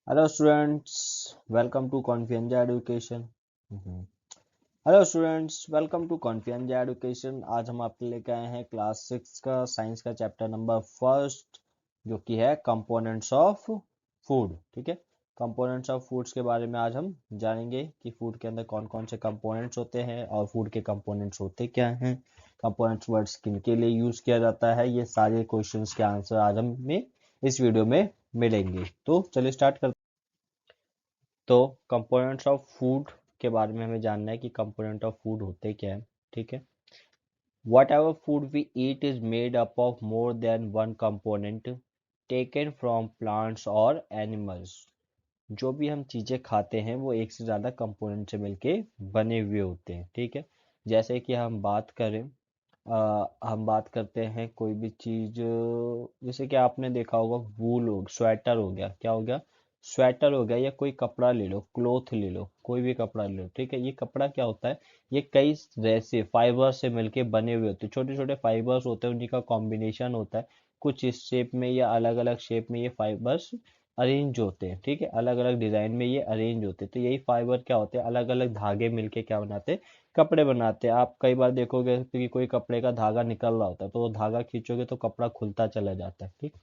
Hello students, welcome to Confianza Education. Hmm. Hello students, welcome to Confidence Education. आज हम आपके लेके आए हैं क्लास 6 का साइंस का चैप्टर नंबर फर्स्ट, जो कि है कंपोनेंट्स ऑफ फूड। ठीक है, कंपोनेंट्स ऑफ फूड्स के बारे में आज हम जानेंगे कि फूड के अंदर कौन कौन से कंपोनेंट्स होते हैं और फूड के कंपोनेंट्स होते क्या हैं, कंपोनेंट्स वर्ड्स किन के लिए यूज किया जाता है। ये सारे क्वेश्चंस के आंसर आज हमें इस वीडियो में मिलेंगे। तो चलिए स्टार्ट करते हैं। तो कंपोनेंट्स ऑफ फूड के बारे में हमें जानना है कि कंपोनेंट ऑफ फूड होते क्या है। ठीक है, whatever food we eat is made up of more than one component taken from plants or animals। जो भी हम चीजें खाते हैं वो एक से ज्यादा कंपोनेंट से मिलके बने हुए होते हैं। ठीक है, जैसे कि हम बात करते हैं कोई भी चीज, जैसे कि आपने देखा होगा वूल हो, स्वेटर हो गया, क्या हो गया, स्वेटर हो गया, या कोई कपड़ा ले लो, क्लोथ ले लो, कोई भी कपड़ा ले लो। ठीक है, ये कपड़ा क्या होता है, ये कई रेसे फाइबर से मिलके बने हुए होते हैं, छोटे छोटे फाइबर्स होते हैं, उन्हीं का कॉम्बिनेशन होता है। कुछ इस शेप में या अलग अलग शेप में ये फाइबर्स अरेंज होते हैं। ठीक है, अलग अलग डिजाइन में ये अरेंज होते हैं। तो यही फाइबर क्या होते हैं, अलग अलग धागे मिलके क्या बनाते हैं, कपड़े बनाते हैं। आप कई बार देखोगे कि कोई कपड़े का धागा निकल रहा होता है, तो वो धागा खींचोगे तो कपड़ा खुलता चला जाता है। ठीक,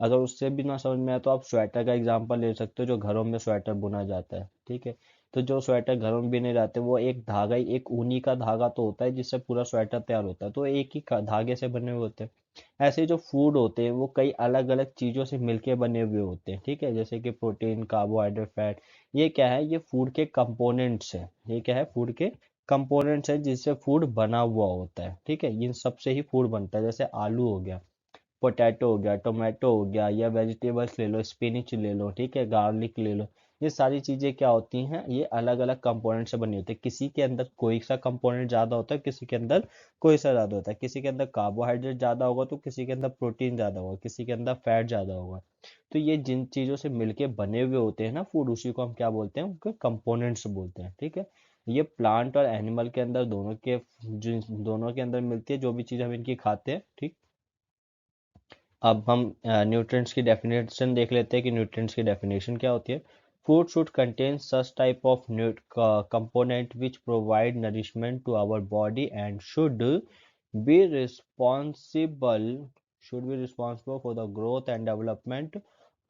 अगर उससे भी ना समझ में आए तो आप स्वेटर का एग्जांपल ले सकते हो, जो घरों में स्वेटर बुना जाता है। ठीक है, तो जो स्वेटर घरों में बुने जाते हैं वो एक धागा ही, एक ऊनी का धागा तो होता है जिससे पूरा स्वेटर तैयार होता है, तो एक ही धागे से बने हुए होते हैं। ऐसे ही जो फूड होते हैं वो कई अलग अलग चीजों से मिलके बने हुए होते हैं। ठीक है, जैसे कि प्रोटीन, कार्बोहाइड्रेट, फैट, ये क्या है, ये फूड के कंपोनेंट्स है। ये क्या है, फूड के कंपोनेंट्स है जिससे फूड बना हुआ होता है। ठीक है, इन सबसे ही फूड बनता है। जैसे आलू हो गया, पोटैटो हो गया, टोमेटो हो गया, या वेजिटेबल्स ले लो, स्पिनिच ले लो, ठीक है, गार्लिक ले लो। ये सारी चीजें क्या होती हैं, ये अलग अलग कंपोनेंट से बनी होती है। किसी के अंदर कोई सा कंपोनेंट ज्यादा होता है, किसी के अंदर कोई सा ज्यादा होता है। किसी के अंदर कार्बोहाइड्रेट ज्यादा होगा तो किसी के अंदर प्रोटीन ज्यादा होगा, किसी के अंदर फैट ज्यादा होगा। तो ये जिन चीजों से मिलके बने हुए होते हैं ना फूड, उसी को हम क्या बोलते हैं, उनके कंपोनेंट्स बोलते हैं। ठीक है, ये प्लांट और एनिमल के अंदर दोनों के अंदर मिलती है, जो भी चीज हम इनकी खाते हैं। ठीक, अब हम न्यूट्रिएंट्स की डेफिनेशन देख लेते हैं कि न्यूट्रिएंट्स की डेफिनेशन क्या होती है। Food should contain such type of component which provide nourishment to our body and be responsible should be responsible for the growth and development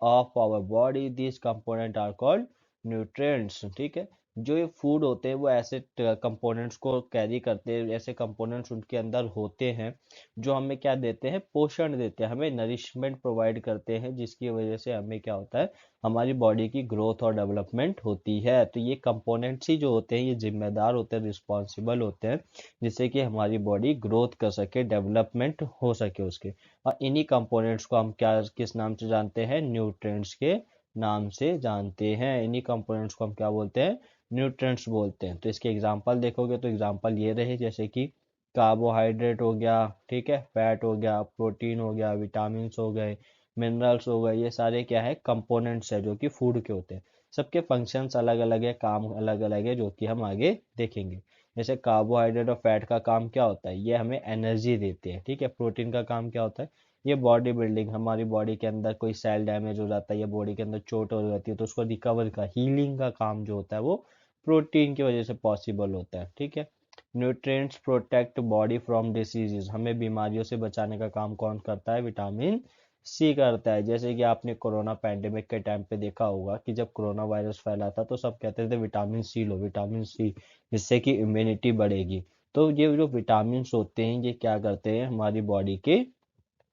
of our body. This component are called nutrients. ठीक है, जो ये food होते हैं वो ऐसे components को carry करते हैं, ऐसे कंपोनेंट्स उनके अंदर होते हैं जो हमें क्या देते हैं, पोषण देते हैं, हमें नरिशमेंट प्रोवाइड करते हैं, जिसकी वजह से हमें क्या होता है, हमारी बॉडी की ग्रोथ और डेवलपमेंट होती है। तो ये कंपोनेंट्स ही जो होते हैं ये जिम्मेदार होते हैं, रिस्पॉन्सिबल होते हैं, जिससे कि हमारी बॉडी ग्रोथ कर सके, डेवलपमेंट हो सके उसके। और इन्हीं कंपोनेंट्स को हम क्या, किस नाम से जानते हैं, न्यूट्रिएंट्स के नाम से जानते हैं। इन्हीं कंपोनेंट्स को हम क्या बोलते हैं, न्यूट्रिएंट्स बोलते हैं। तो इसके एग्जांपल देखोगे तो एग्जांपल ये रहे, जैसे कि कार्बोहाइड्रेट हो गया, ठीक है, फैट हो गया, प्रोटीन हो गया, विटामिन हो गए, मिनरल्स हो गए, ये सारे क्या है, कंपोनेंट्स है जो कि फूड के होते हैं। सबके फंक्शंस अलग अलग है, काम अलग अलग है, जो कि हम आगे देखेंगे। जैसे कार्बोहाइड्रेट और फैट का काम क्या होता है, ये हमें एनर्जी देते हैं। ठीक है, प्रोटीन का काम क्या होता है, ये बॉडी बिल्डिंग, हमारी बॉडी के अंदर कोई सेल डैमेज हो जाता है या बॉडी के अंदर चोट हो जाती है तो उसको रिकवर का, हीलिंग का काम जो होता है वो प्रोटीन की वजह से पॉसिबल होता है। ठीक है, nutrients protect body from diseases, हमें बीमारियों से बचाने का काम कौन करता है, विटामिन सी करता है। जैसे कि आपने कोरोना पैंडेमिक के टाइम पे देखा होगा कि जब कोरोना वायरस फैला था तो सब कहते थे विटामिन सी लो, विटामिन सी, जिससे कि इम्यूनिटी बढ़ेगी। तो ये जो विटामिन होते हैं ये क्या करते हैं, हमारी बॉडी के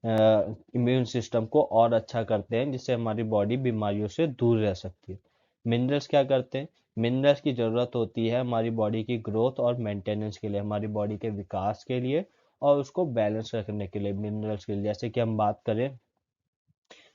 इम्यून सिस्टम को और अच्छा करते हैं, जिससे हमारी बॉडी बीमारियों से दूर रह सकती है। मिनरल्स क्या करते हैं, मिनरल्स की ज़रूरत होती है हमारी बॉडी की ग्रोथ और मेंटेनेंस के लिए, हमारी बॉडी के विकास के लिए और उसको बैलेंस रखने के लिए। मिनरल्स के लिए जैसे कि हम बात करें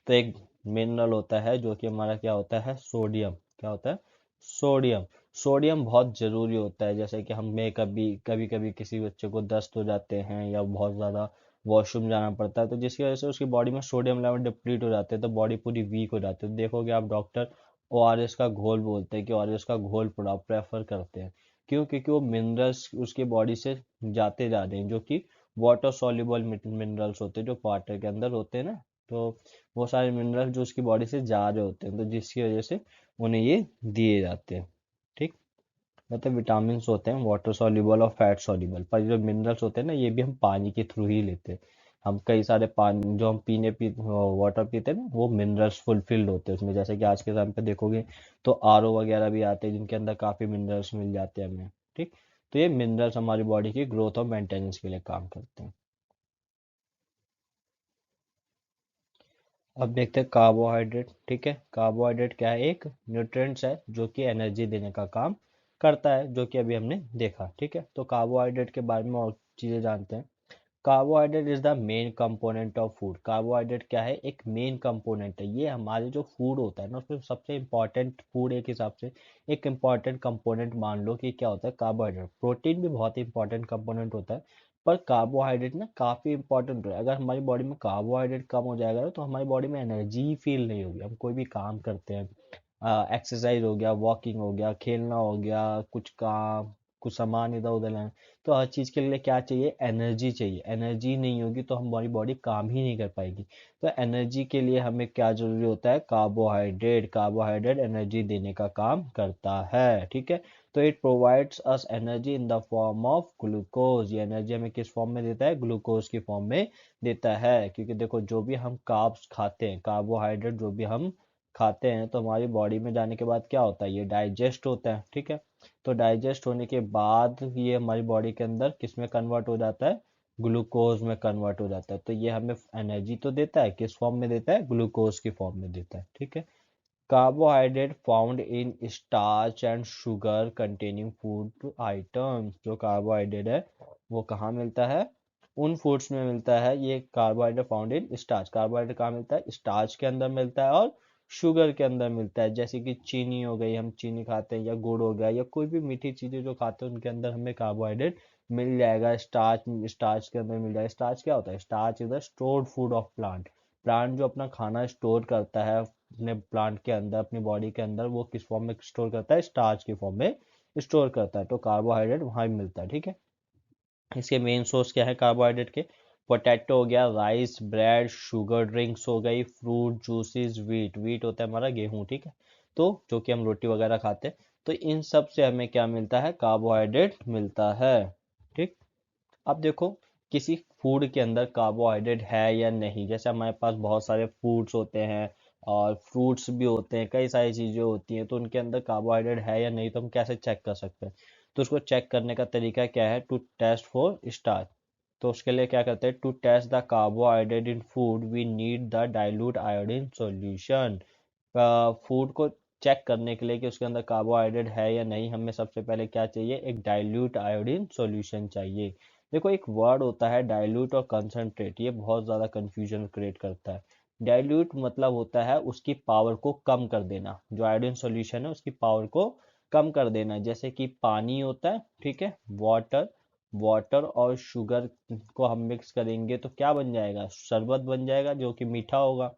तो एक मिनरल होता है जो कि हमारा क्या होता है, सोडियम। क्या होता है, सोडियम। सोडियम बहुत जरूरी होता है। जैसे कि हमें कभी कभी कभी किसी बच्चे को दस्त हो जाते हैं या बहुत ज़्यादा वॉशरूम जाना पड़ता है, तो जिसकी वजह से उसकी बॉडी में सोडियम लेवल डिप्लीट हो जाते हैं, तो बॉडी पूरी वीक हो जाती है। तो देखोगे आप डॉक्टर ओआरएस का घोल बोलते हैं कि ओआरएस का घोल पूरा प्रेफर करते हैं। क्यों, क्योंकि वो मिनरल्स उसकी बॉडी से जाते जा रहे हैं, जो कि वाटर सॉल्युबल मिनरल्स होते हैं, जो वाटर के अंदर होते हैं ना, तो वो सारे मिनरल्स जो उसकी बॉडी से जा रहे होते हैं, तो जिसकी वजह से उन्हें ये दिए जाते हैं। ठीक। मतलब विटामिन होते हैं वाटर सॉल्युबल और फैट सॉल्युबल, पर जो मिनरल्स होते हैं ना, ये भी हम पानी के थ्रू ही लेते हैं। हम कई सारे पानी जो हम वाटर पीते हैं ना, वो मिनरल्स फुलफिल्ड होते हैं उसमें। जैसे कि आज के टाइम पे देखोगे तो आरओ वगैरह भी आते हैं जिनके अंदर काफ़ी मिनरल्स मिल जाते हैं हमें। ठीक। तो ये मिनरल्स हमारी बॉडी की ग्रोथ और मेंटेनेंस के लिए काम करते हैं। अब देखते हैं कार्बोहाइड्रेट। ठीक है, कार्बोहाइड्रेट क्या है? एक न्यूट्रिएंट्स है जो कि एनर्जी देने का काम करता है, जो कि अभी हमने देखा। ठीक है, तो कार्बोहाइड्रेट के बारे में और चीज़ें जानते हैं। Carbohydrate is the main component of food. Carbohydrate क्या है? एक मेन कंपोनेंट है। ये हमारे जो फूड होता है ना, उसमें सबसे इंपॉर्टेंट फूड एक हिसाब से एक इंपॉर्टेंट कंपोनेंट मान लो कि क्या होता है, कार्बोहाइड्रेट। प्रोटीन भी बहुत ही इंपॉर्टेंट कंपोनेंट होता है, पर कार्बोहाइड्रेट ना काफ़ी इंपॉर्टेंट है। अगर हमारी बॉडी में कार्बोहाइड्रेट कम हो जाएगा ना, तो हमारी बॉडी में एनर्जी फील नहीं होगी। हम कोई भी काम करते हैं, एक्सरसाइज हो गया, वॉकिंग हो गया, खेलना हो गया, कुछ काम, कुछ सामान इधर उधर लाना, तो हर चीज़ के लिए क्या चाहिए? एनर्जी चाहिए। एनर्जी नहीं होगी तो हमारी बॉडी काम ही नहीं कर पाएगी। तो एनर्जी के लिए हमें क्या जरूरी होता है? कार्बोहाइड्रेट। कार्बोहाइड्रेट एनर्जी देने का काम करता है। ठीक है, तो it provides us energy in the form of glucose. ये एनर्जी हमें किस फॉर्म में देता है? ग्लूकोज की फॉर्म में देता है। क्योंकि देखो, जो भी हम कार्ब्स खाते हैं, कार्बोहाइड्रेट जो भी हम खाते हैं, तो हमारी बॉडी में जाने के बाद क्या होता है? ये डाइजेस्ट होता है। ठीक है, तो डाइजेस्ट होने के बाद ये हमारी बॉडी के अंदर किस में कन्वर्ट हो जाता है? ग्लूकोज में कन्वर्ट हो जाता है। तो ये हमें एनर्जी तो देता है, किस फॉर्म में देता है? ग्लूकोज की फॉर्म में देता है। ठीक है, carbohydrate found in starch and sugar containing food items. जो कार्बोहाइड्रेट है वो कहाँ मिलता है? उन फूड्स में मिलता है। ये carbohydrate found in starch. Carbohydrate कहाँ मिलता है? स्टार्च के अंदर मिलता है और शुगर के अंदर मिलता है। जैसे कि चीनी हो गई, हम चीनी खाते हैं, या गुड़ हो गया, या कोई भी मीठी चीजें जो खाते हैं, उनके अंदर हमें कार्बोहाइड्रेट मिल जाएगा। स्टार्च, स्टार्च के अंदर मिल जाएगा। स्टार्च क्या होता है? Starch is the stored food of plant. Plant जो अपना खाना स्टोर करता है अपने प्लांट के अंदर, अपनी बॉडी के अंदर, वो किस फॉर्म में स्टोर करता है? स्टार्च की फॉर्म में स्टोर करता है। तो कार्बोहाइड्रेट वहां भी मिलता है। ठीक है, इसके मेन सोर्स क्या है कार्बोहाइड्रेट के? पोटैटो हो गया, राइस, ब्रेड, शुगर ड्रिंक्स हो गई, फ्रूट जूसेस, वीट। वीट होता है हमारा गेहूं। ठीक है, तो जो कि हम रोटी वगैरह खाते हैं, तो इन सब से हमें क्या मिलता है? कार्बोहाइड्रेट मिलता है। ठीक। अब देखो, किसी फूड के अंदर कार्बोहाइड्रेट है या नहीं। जैसे हमारे पास बहुत सारे फूड्स होते हैं और फ्रूट्स भी होते हैं, कई सारी चीज़ें होती हैं, तो उनके अंदर कार्बोहाइड्रेट है या नहीं, तो हम कैसे चेक कर सकते हैं? तो उसको चेक करने का तरीका क्या है? To test for starch. तो उसके लिए क्या करते हैं? To test the carbohydrate in food we need the dilute iodine solution. Food को चेक करने के लिए कि उसके अंदर कार्बोहाइड्रेट है या नहीं, हमें सबसे पहले क्या चाहिए? एक डाइल्यूट आयोडीन सॉल्यूशन चाहिए। देखो, एक वर्ड होता है डाइल्यूट और कंसंट्रेट, ये बहुत ज़्यादा कंफ्यूजन क्रिएट करता है। डाइल्यूट मतलब होता है उसकी पावर को कम कर देना। जो आयोडीन सॉल्यूशन है उसकी पावर को कम कर देना। जैसे कि पानी होता है, ठीक है, वाटर। वाटर और शुगर को हम मिक्स करेंगे तो क्या बन जाएगा? शरबत बन जाएगा, जो कि मीठा होगा।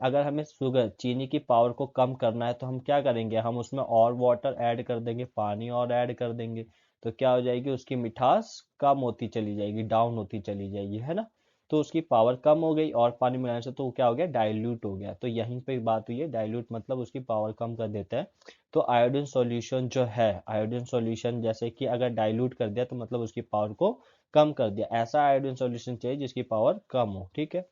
अगर हमें शुगर, चीनी की पावर को कम करना है, तो हम क्या करेंगे? हम उसमें और वाटर ऐड कर देंगे, पानी और ऐड कर देंगे। तो क्या हो जाएगी? उसकी मिठास कम होती चली जाएगी, डाउन होती चली जाएगी, है ना? तो उसकी पावर कम हो गई, और पानी मिलाने से तो वो क्या हो गया? डाइल्यूट हो गया। तो यहीं पे बात हुई है, डाइल्यूट मतलब उसकी पावर कम कर देता है। तो आयोडीन सॉल्यूशन जो है, आयोडीन सॉल्यूशन जैसे कि अगर डाइल्यूट कर दिया तो मतलब उसकी पावर को कम कर दिया। ऐसा आयोडीन सॉल्यूशन चाहिए जिसकी पावर कम हो। ठीक है,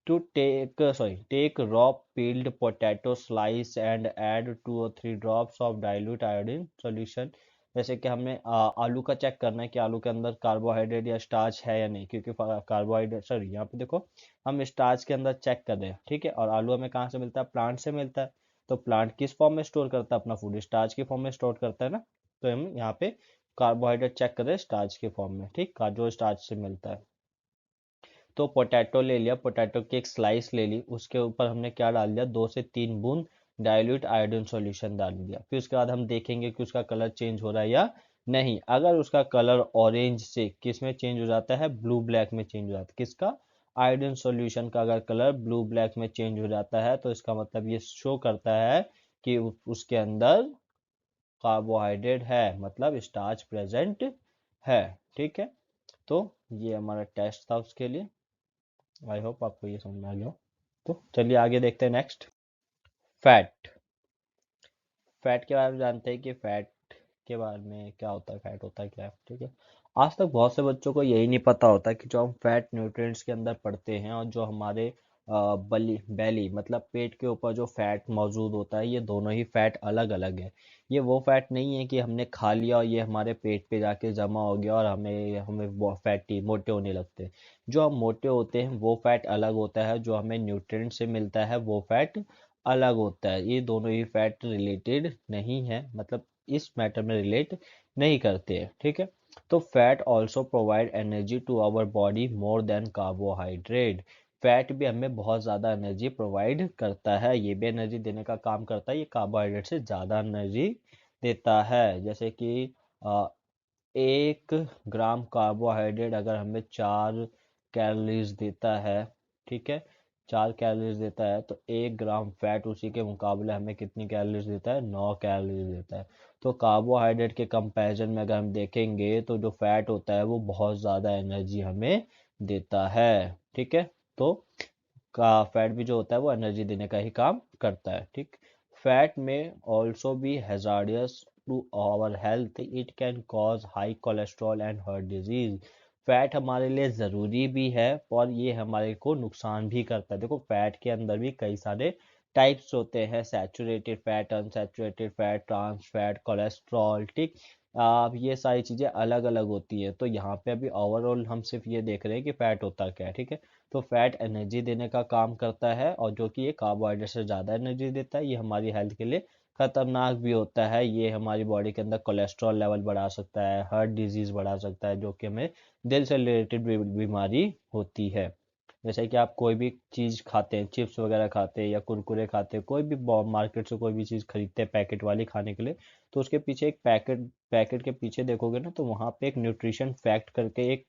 to take raw peeled potato slice and add 2 or 3 drops of dilute iodine solution। जैसे कि हमने आलू का चेक करना है कि आलू के अंदर कार्बोहाइड्रेट या स्टार्च है या नहीं, क्योंकि कार्बोहाइड्रेट, सॉरी, यहाँ पे देखो, हम स्टार्च के अंदर चेक कर रहे हैं। ठीक है, और आलू हमें कहाँ से मिलता है? प्लांट से मिलता है। तो प्लांट किस फॉर्म में स्टोर करता है अपना फूड? स्टार्च की फॉर्म में स्टोर करता है ना। तो हम यहाँ पे कार्बोहाइड्रेट चेक कर रहे हैं स्टार्च की फॉर्म में। ठीक, जो स्टार्च से मिलता है। तो पोटैटो ले लिया, पोटैटो की एक स्लाइस ले ली, उसके ऊपर हमने क्या डाल दिया? 2 से 3 बूंद डाइल्यूट आयोडीन सॉल्यूशन डाल दिया। फिर उसके बाद हम देखेंगे कि उसका कलर चेंज हो रहा है या नहीं। अगर उसका कलर ऑरेंज से किस में चेंज हो जाता है? ब्लू ब्लैक में चेंज हो जाता है। किसका? आयोडीन सॉल्यूशन का अगर कलर ब्लू ब्लैक में चेंज हो जाता है, तो इसका मतलब ये शो करता है कि उसके अंदर कार्बोहाइड्रेट है, मतलब स्टार्च प्रेजेंट है। ठीक है, तो ये हमारा टेस्ट था उसके लिए। आई होप आपको ये समझ में आ गया हो। तो चलिए आगे देखते हैं नेक्स्ट। फैट। फैट के बारे में जानते हैं कि फैट के बारे में क्या होता है, फैट होता है क्या है, ठीक है। आज तक बहुत से बच्चों को यही नहीं पता होता कि जो हम फैट न्यूट्रिएंट्स के अंदर पढ़ते हैं और जो हमारे बली बेली मतलब पेट के ऊपर जो फैट मौजूद होता है, ये दोनों ही फैट अलग अलग है। ये वो फैट नहीं है कि हमने खा लिया और ये हमारे पेट पे जाके जमा हो गया और हमें हमें वो फैटी मोटे होने लगते हैं। जो हम मोटे होते हैं वो फैट अलग होता है, जो हमें न्यूट्रिएंट से मिलता है वो फैट अलग होता है। ये दोनों ही फैट रिलेटेड नहीं है, मतलब इस मैटर में रिलेट नहीं करते हैं, ठीक है। तो fat also provide energy to our body more than carbohydrate. Fat भी हमें बहुत ज़्यादा एनर्जी प्रोवाइड करता है, ये भी एनर्जी देने का काम करता है, ये कार्बोहाइड्रेट से ज़्यादा एनर्जी देता है। जैसे कि 1 ग्राम कार्बोहाइड्रेट अगर हमें 4 कैलोरीज देता है, ठीक है, 4 कैलोरीज देता है, तो 1 ग्राम फैट उसी के मुकाबले हमें कितनी कैलोरीज देता है, 9 कैलोरीज देता है। तो कार्बोहाइड्रेट के कंपैरिजन में अगर हम देखेंगे तो जो फैट होता है वो बहुत ज़्यादा एनर्जी हमें देता है, ठीक है। तो का फैट भी जो होता है वो एनर्जी देने का ही काम करता है, ठीक। फैट में ऑल्सो भी hazardous to our health, it can cause high cholesterol and heart disease. Fat हमारे लिए ज़रूरी भी है और ये हमारे को नुकसान भी करता है। देखो फैट के अंदर भी कई सारे टाइप्स होते हैं, saturated fat, unsaturated fat, trans fat, cholesterol, ठीक। अब ये सारी चीज़ें अलग अलग होती है, तो यहाँ पे अभी ओवरऑल हम सिर्फ ये देख रहे हैं कि फैट होता क्या है, ठीक है। तो फैट एनर्जी देने का काम करता है और जो कि ये कार्बोहाइड्रेट से ज़्यादा एनर्जी देता है, ये हमारी हेल्थ के लिए खतरनाक भी होता है। ये हमारी बॉडी के अंदर कोलेस्ट्रॉल लेवल बढ़ा सकता है, हार्ट डिजीज बढ़ा सकता है, जो कि हमें दिल से रिलेटेड बीमारी होती है। जैसे कि आप कोई भी चीज़ खाते हैं, चिप्स वगैरह खाते हैं या कुरकुरे खाते हैं, कोई भी मार्केट से कोई भी चीज़ खरीदते हैं पैकेट वाली खाने के लिए, तो उसके पीछे एक पैकेट पैकेट के पीछे देखोगे ना, तो वहाँ पे एक न्यूट्रिशन फैक्ट करके एक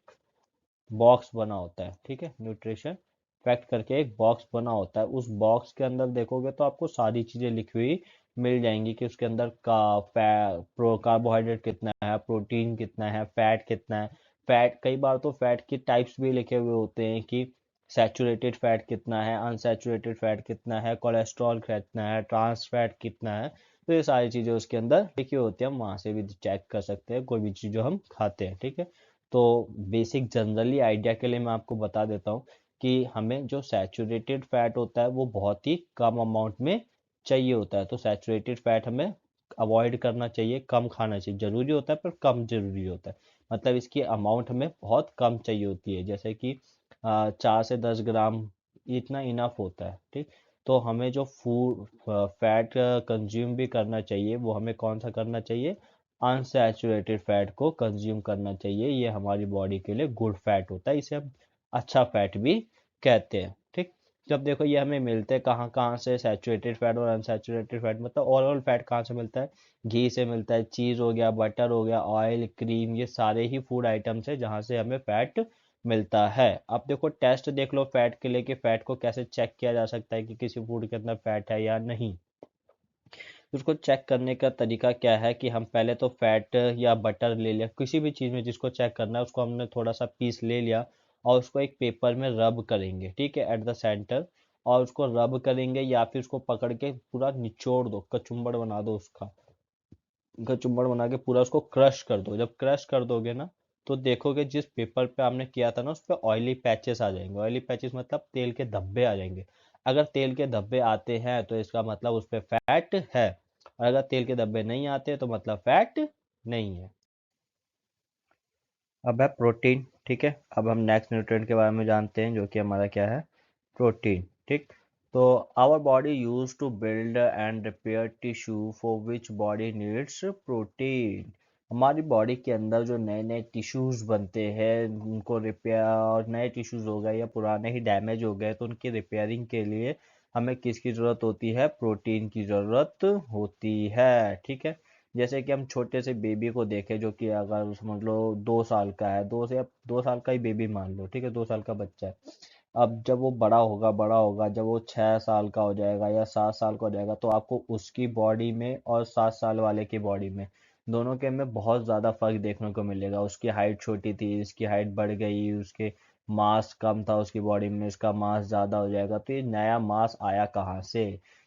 बॉक्स बना होता है, ठीक है। न्यूट्रिशन फैक्ट करके एक बॉक्स बना होता है, उस बॉक्स के अंदर देखोगे तो आपको सारी चीज़ें लिखी हुई मिल जाएंगी कि उसके अंदर का कार्बोहाइड्रेट कितना है, प्रोटीन कितना है, फैट कितना है। फैट कई बार तो फैट की टाइप्स भी लिखे हुए होते हैं कि सैचुरेटेड फैट कितना है, अनसैचुरेटेड फैट कितना है, कोलेस्ट्रॉल कितना है, ट्रांस फैट कितना है। तो ये सारी चीज़ें उसके अंदर लिखी होती है, हम वहाँ से भी चेक कर सकते हैं कोई भी चीज़ जो हम खाते हैं, ठीक है। तो बेसिक जनरली आइडिया के लिए मैं आपको बता देता हूँ कि हमें जो सैचुरेटेड फैट होता है वो बहुत ही कम अमाउंट में चाहिए होता है। तो सैचुरेटेड फैट हमें अवॉइड करना चाहिए, कम खाना चाहिए, जरूरी होता है पर कम जरूरी होता है। मतलब इसकी अमाउंट हमें बहुत कम चाहिए होती है, जैसे कि 4 से 10 ग्राम इतना इनफ होता है, ठीक। तो हमें जो फूड फैट कंज्यूम भी करना चाहिए वो हमें कौन सा करना चाहिए, अनसैचुरेटेड फैट को कंज्यूम करना चाहिए। ये हमारी बॉडी के लिए गुड फैट होता है, इसे हम अच्छा फैट भी कहते हैं, ठीक। जब देखो ये हमें मिलते हैं कहाँ कहाँ से, सैचुरेटेड फैट और अनसैचुरेटेड फैट, मतलब ओवरऑल फैट कहाँ से मिलता है, घी से मिलता है, चीज़ हो गया, बटर हो गया, ऑयल, क्रीम, ये सारे ही फूड आइटम्स है जहाँ से हमें फैट मिलता है। अब देखो टेस्ट देख लो फैट के लिए कि फैट को कैसे चेक किया जा सकता है कि किसी फूड के अंदर फैट है या नहीं। उसको चेक करने का तरीका क्या है कि हम पहले तो फैट या बटर ले लिया, किसी भी चीज़ में जिसको चेक करना है उसको हमने थोड़ा सा पीस ले लिया और उसको एक पेपर में रब करेंगे, ठीक है, एट द सेंटर। और उसको रब करेंगे या फिर उसको पकड़ के पूरा निचोड़ दो, कचुम्बड़ बना दो उसका, कचुम्बड़ बना के पूरा उसको क्रश कर दो। जब क्रश कर दोगे ना, तो देखोगे जिस पेपर पे आपने किया था ना उस पे ऑयली पैचेस आ जाएंगे। ऑयली पैचेस मतलब तेल के धब्बे आ जाएंगे। अगर तेल के धब्बे आते हैं तो इसका मतलब उस पे फैट है, और अगर तेल के धब्बे नहीं आते तो मतलब फैट नहीं है। अब है प्रोटीन, ठीक है। अब हम नेक्स्ट न्यूट्रिएंट के बारे में जानते हैं जो कि हमारा क्या है, प्रोटीन, ठीक। तो our body use to build and repair tissue for which body needs protein. हमारी बॉडी के अंदर जो नए नए टिश्यूज बनते हैं उनको रिपेयर, और नए टिश्यूज हो गए या पुराने ही डैमेज हो गए तो उनकी रिपेयरिंग के लिए हमें किसकी ज़रूरत होती है, प्रोटीन की ज़रूरत होती है, ठीक है। जैसे कि हम छोटे से बेबी को देखें जो कि अगर समझ लो 2 साल का है, 2 साल का ही बेबी मान लो, ठीक है, 2 साल का बच्चा है। अब जब वो बड़ा होगा, जब वो 6 साल का हो जाएगा या 7 साल का हो जाएगा, तो आपको उसकी बॉडी में और 7 साल वाले की बॉडी में, दोनों के में बहुत ज़्यादा फर्क देखने को मिलेगा। उसकी हाइट छोटी थी, इसकी हाइट बढ़ गई, उसके मास कम था उसकी बॉडी में, इसका मास ज़्यादा हो जाएगा। तो ये नया मास आया कहाँ से?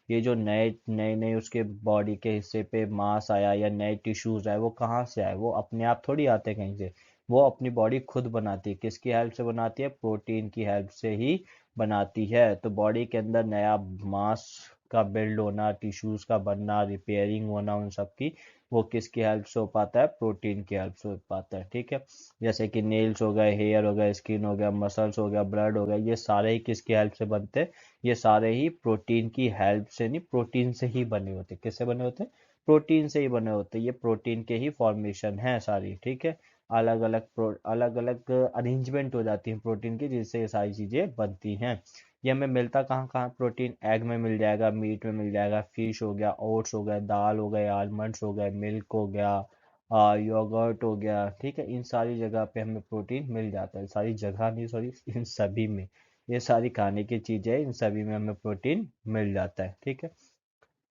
ये जो नए नए नए उसके बॉडी के हिस्से पे मास आया या नए टिश्यूज आए, वो कहाँ से आए? वो अपने आप थोड़ी आते कहीं से। वो अपनी बॉडी खुद बनाती है। किसकी हेल्प से बनाती है? प्रोटीन की हेल्प से ही बनाती है। तो बॉडी के अंदर नया मास का बिल्ड होना, टिश्यूज का बनना, रिपेयरिंग होना, उन सब की, वो किसकी हेल्प से हो पाता है? प्रोटीन की हेल्प से हो पाता है। ठीक है। जैसे कि नेल्स हो गए, हेयर हो गया, स्किन हो गया, मसल्स हो गया, ब्लड हो गया, ये सारे ही किसकी हेल्प से बनते हैं? ये सारे ही प्रोटीन की हेल्प से नहीं, प्रोटीन से ही बने होते। किससे बने होते? प्रोटीन से ही बने होते। ये प्रोटीन के ही फॉर्मेशन है सारी। ठीक है। अलग अलग अरेंजमेंट हो जाती है प्रोटीन की, जिससे ये सारी चीजें बनती हैं। ये हमें मिलता कहाँ कहाँ? प्रोटीन एग में मिल जाएगा, मीट में मिल जाएगा, फिश हो गया, ओट्स हो गया, दाल हो गए, आलमंड्स हो गए, मिल्क हो गया, योगर्ट हो गया। ठीक है। इन सारी जगह पे हमें प्रोटीन मिल जाता है। सारी जगह नहीं, सॉरी, इन सभी में। ये सारी खाने की चीजें हैं, इन सभी में हमें प्रोटीन मिल जाता है। ठीक है।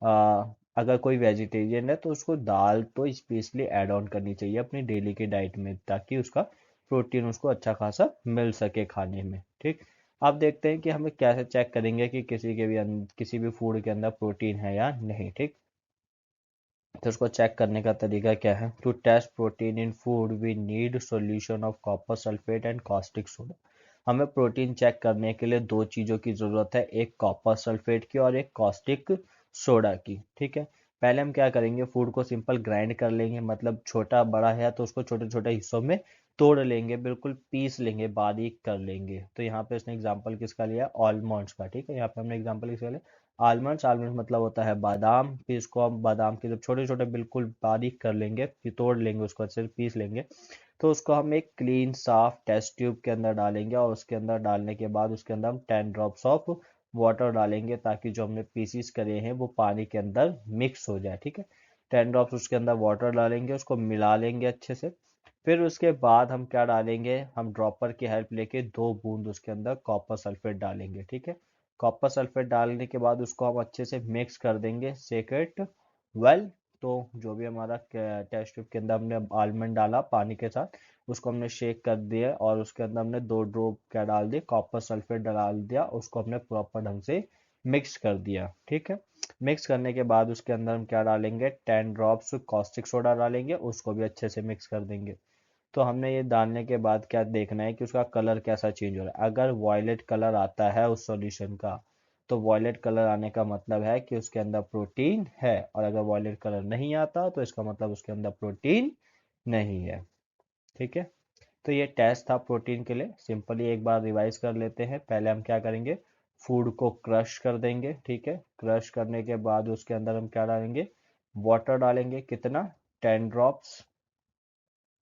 आ, अगर कोई वेजिटेरियन है तो उसको दाल तो स्पेशली ऐड ऑन करनी चाहिए अपनी डेली की डाइट में, ताकि उसका प्रोटीन उसको अच्छा खासा मिल सके खाने में। ठीक। अब देखते हैं कि हमें कैसे चेक करेंगे कि किसी भी फूड के अंदर प्रोटीन है या नहीं। ठीक। तो उसको चेक करने का तरीका क्या है? To test protein in food we need solution of copper sulphate and caustic soda. हमें प्रोटीन चेक करने के लिए दो चीज़ों की ज़रूरत है, एक कॉपर सल्फेट की और एक कास्टिक सोडा की। ठीक है। पहले हम क्या करेंगे? फूड को सिंपल ग्राइंड कर लेंगे, मतलब छोटा बड़ा है तो उसको छोटे छोटे हिस्सों में तोड़ लेंगे, बिल्कुल पीस लेंगे, बारीक कर लेंगे। तो यहाँ पे इसने एग्जांपल किसका लिया? ऑलमंड्स का। ठीक है। यहाँ पे हमने एग्जांपल किसका लिया? आलमंड्स। आलमंड्स मतलब होता है बादाम। फिर इसको हम बादाम के जब छोटे छोटे बिल्कुल बारीक कर लेंगे, फिर तोड़ लेंगे, उसको अच्छे से पीस लेंगे, तो उसको हम एक क्लीन साफ टेस्ट ट्यूब के अंदर डालेंगे, और उसके अंदर डालने के बाद उसके अंदर हम 10 ड्रॉप्स ऑफ वाटर डालेंगे, ताकि जो हमने पीसीस करे हैं वो पानी के अंदर मिक्स हो जाए। ठीक है। 10 ड्रॉप्स उसके अंदर वाटर डालेंगे, उसको मिला लेंगे अच्छे से। फिर उसके बाद हम क्या डालेंगे? हम ड्रॉपर की हेल्प लेके 2 बूंद उसके अंदर कॉपर सल्फेट डालेंगे। ठीक है। कॉपर सल्फेट डालने के बाद उसको हम अच्छे से मिक्स कर देंगे, सेक इट वेल। तो जो भी हमारा टेस्ट ट्यूब के अंदर हमने आलमंड डाला पानी के साथ, उसको हमने शेक कर दिया, और उसके अंदर हमने 2 ड्रॉप क्या डाल दिए? कॉपर सल्फेट डाल दिया, उसको हमने प्रॉपर ढंग से मिक्स कर दिया। ठीक है। मिक्स करने के बाद उसके अंदर हम क्या डालेंगे? 10 ड्रॉप्स कॉस्टिक सोडा डालेंगे, उसको भी अच्छे से मिक्स कर देंगे। तो हमने ये डालने के बाद क्या देखना है कि उसका कलर कैसा चेंज हो रहा है। अगर वॉयलेट कलर आता है उस सॉल्यूशन का, तो वॉयलेट कलर आने का मतलब है कि उसके अंदर प्रोटीन है, और अगर वॉयलेट कलर नहीं आता तो इसका मतलब उसके अंदर प्रोटीन नहीं है। ठीक है। तो ये टेस्ट था प्रोटीन के लिए। सिंपली एक बार रिवाइज कर लेते हैं। पहले हम क्या करेंगे? फूड को क्रश कर देंगे। ठीक है। क्रश करने के बाद उसके अंदर हम क्या डालेंगे? वाटर डालेंगे। कितना? 10 ड्रॉप्स।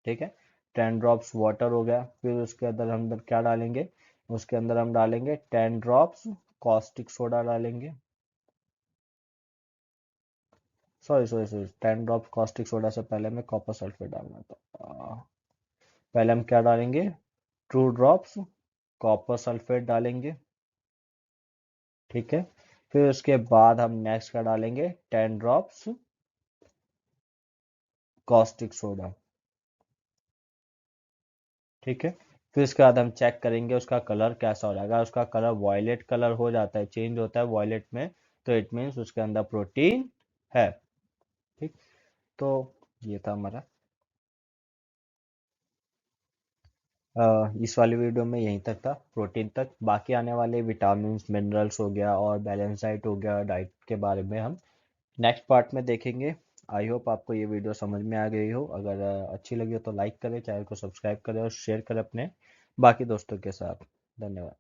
ठीक है। 10 ड्रॉप्स वाटर हो गया। फिर उसके अंदर हम क्या डालेंगे? उसके अंदर हम डालेंगे 10 ड्रॉप्स कॉस्टिक सोडा डालेंगे। Sorry sorry sorry, 10 drops caustic soda से पहले में कॉपर सल्फेट डालना था। पहले हम क्या डालेंगे? 2 ड्रॉप्स कॉपर सल्फेट डालेंगे। ठीक है। फिर उसके बाद हम नेक्स्ट क्या डालेंगे? 10 ड्रॉप्स कॉस्टिक सोडा। ठीक है। फिर उसके बाद हम चेक करेंगे उसका कलर कैसा हो जाएगा। उसका कलर वॉयलेट कलर हो जाता है, चेंज होता है वॉयलेट में, तो इट मीन्स उसके अंदर प्रोटीन है। ठीक। तो ये था हमारा इस वाली वीडियो में यहीं तक था, प्रोटीन तक। बाकी आने वाले विटामिन मिनरल्स हो गया और बैलेंस डाइट हो गया, डाइट के बारे में हम नेक्स्ट पार्ट में देखेंगे। आई होप आपको ये वीडियो समझ में आ गई हो। अगर अच्छी लगी हो तो लाइक करें, चैनल को सब्सक्राइब करें और शेयर करें अपने बाकी दोस्तों के साथ। धन्यवाद।